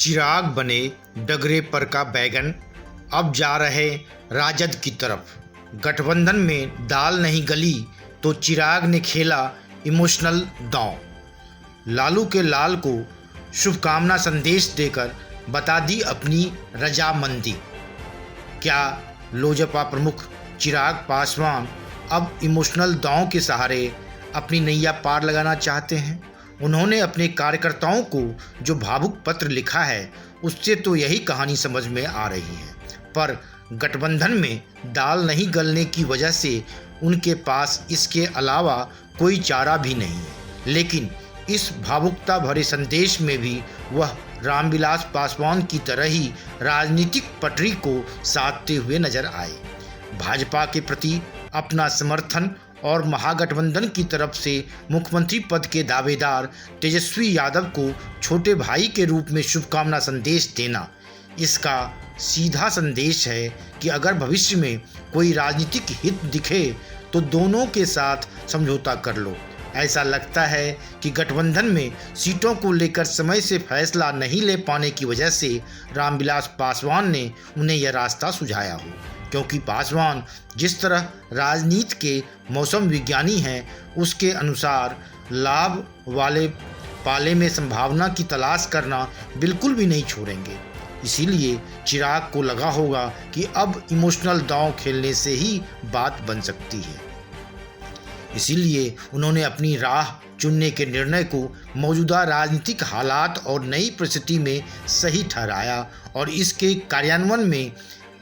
चिराग बने डगरे पर का बैगन, अब जा रहे राजद की तरफ। गठबंधन में दाल नहीं गली तो चिराग ने खेला इमोशनल दांव। लालू के लाल को शुभकामना संदेश देकर बता दी अपनी रजामंदी। क्या लोजपा प्रमुख चिराग पासवान अब इमोशनल दांव के सहारे अपनी नैया पार लगाना चाहते हैं? उन्होंने अपने कार्यकर्ताओं को जो भावुक पत्र लिखा है उससे तो यही कहानी समझ में आ रही है, पर गठबंधन में दाल नहीं गलने की वजह से उनके पास इसके अलावा कोई चारा भी नहीं है। लेकिन इस भावुकता भरे संदेश में भी वह रामविलास पासवान की तरह ही राजनीतिक पटरी को साधते हुए नजर आए। भाजपा के प्रति अपना समर्थन और महागठबंधन की तरफ से मुख्यमंत्री पद के दावेदार तेजस्वी यादव को छोटे भाई के रूप में शुभकामना संदेश देना, इसका सीधा संदेश है कि अगर भविष्य में कोई राजनीतिक हित दिखे तो दोनों के साथ समझौता कर लो। ऐसा लगता है कि गठबंधन में सीटों को लेकर समय से फैसला नहीं ले पाने की वजह से रामविलास पासवान ने उन्हें यह रास्ता सुझाया हो, क्योंकि पासवान जिस तरह राजनीति के मौसम विज्ञानी हैं, उसके अनुसार लाभ वाले पाले में संभावना की तलाश करना बिल्कुल भी नहीं छोड़ेंगे। इसीलिए चिराग को लगा होगा कि अब इमोशनल दांव खेलने से ही बात बन सकती है। इसीलिए उन्होंने अपनी राह चुनने के निर्णय को मौजूदा राजनीतिक हालात और नई परिस्थिति में सही ठहराया और इसके कार्यान्वयन में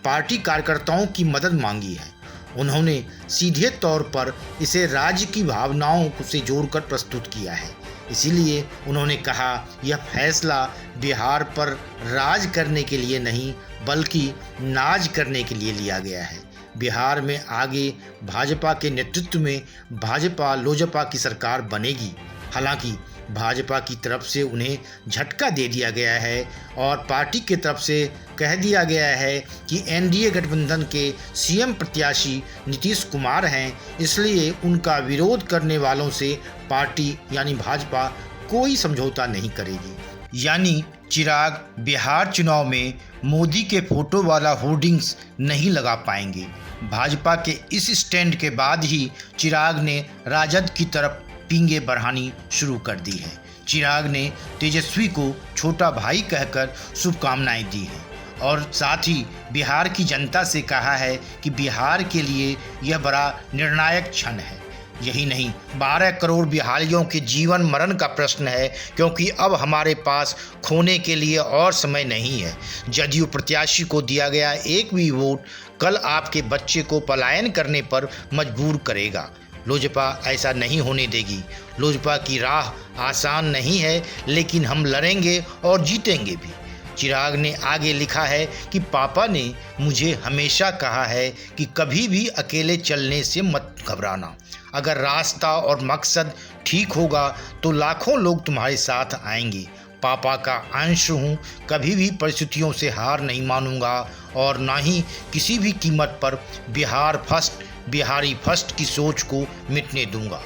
पार्टी कार्यकर्ताओं की मदद मांगी है। उन्होंने सीधे तौर पर इसे राज्य की भावनाओं से जोड़कर प्रस्तुत किया है। इसीलिए उन्होंने कहा, यह फैसला बिहार पर राज करने के लिए नहीं बल्कि नाज करने के लिए लिया गया है। बिहार में आगे भाजपा के नेतृत्व में भाजपा लोजपा की सरकार बनेगी। हालांकि भाजपा की तरफ से उन्हें झटका दे दिया गया है और पार्टी की तरफ से कह दिया गया है कि एनडीए गठबंधन के सीएम प्रत्याशी नीतीश कुमार हैं, इसलिए उनका विरोध करने वालों से पार्टी यानी भाजपा कोई समझौता नहीं करेगी। यानी चिराग बिहार चुनाव में मोदी के फोटो वाला होर्डिंग्स नहीं लगा पाएंगे। भाजपा के इस स्टैंड के बाद ही चिराग ने राजद की तरफ पींगे बढ़ानी शुरू कर दी है। चिराग ने तेजस्वी को छोटा भाई कहकर शुभकामनाएं दी हैं और साथ ही बिहार की जनता से कहा है कि बिहार के लिए यह बड़ा निर्णायक क्षण है। यही नहीं, 12 करोड़ बिहारियों के जीवन मरण का प्रश्न है, क्योंकि अब हमारे पास खोने के लिए और समय नहीं है। जदयू प्रत्याशी को दिया गया एक भी वोट कल आपके बच्चे को पलायन करने पर मजबूर करेगा। लोजपा ऐसा नहीं होने देगी। लोजपा की राह आसान नहीं है, लेकिन हम लड़ेंगे और जीतेंगे भी। चिराग ने आगे लिखा है कि पापा ने मुझे हमेशा कहा है कि कभी भी अकेले चलने से मत घबराना। अगर रास्ता और मकसद ठीक होगा तो लाखों लोग तुम्हारे साथ आएंगे। पापा का अंश हूँ, कभी भी परिस्थितियों से हार नहीं मानूंगा और ना ही किसी भी कीमत पर बिहार फर्स्ट बिहारी फर्स्ट की सोच को मिटने दूंगा।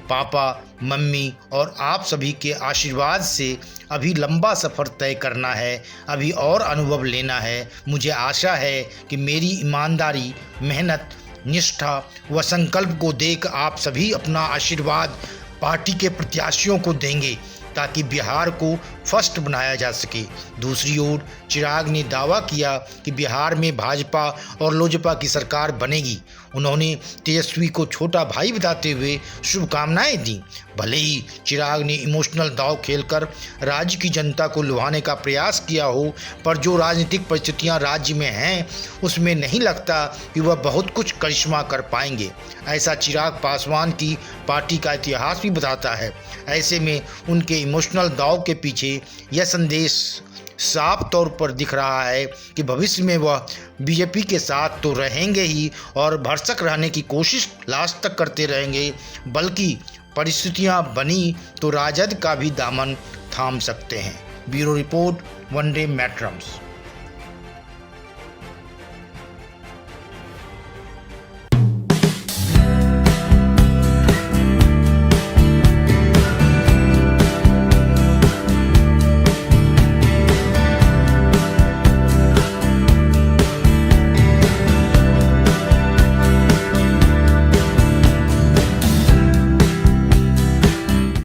पापा, मम्मी और आप सभी के आशीर्वाद से अभी लंबा सफ़र तय करना है, अभी और अनुभव लेना है। मुझे आशा है कि मेरी ईमानदारी, मेहनत, निष्ठा व संकल्प को देख आप सभी अपना आशीर्वाद पार्टी के प्रत्याशियों को देंगे ताकि बिहार को फर्स्ट बनाया जा सके। दूसरी ओर चिराग ने दावा किया कि बिहार में भाजपा और लोजपा की सरकार बनेगी। उन्होंने तेजस्वी को छोटा भाई बताते हुए शुभकामनाएं दी। भले ही चिराग ने इमोशनल दांव खेलकर राज्य की जनता को लुभाने का प्रयास किया हो, पर जो राजनीतिक परिस्थितियां राज्य में हैं उसमें नहीं लगता कि वह बहुत कुछ करिश्मा कर पाएंगे। ऐसा चिराग पासवान की पार्टी का इतिहास भी बताता है। ऐसे में उनके इमोशनल दांव के पीछे यह संदेश साफ तौर पर दिख रहा है कि भविष्य में वह बीजेपी के साथ तो रहेंगे ही और भरसक रहने की कोशिश लास्ट तक करते रहेंगे, बल्कि परिस्थितियां बनी तो राजद का भी दामन थाम सकते हैं। Bureau report, Vande मैट्रम्स।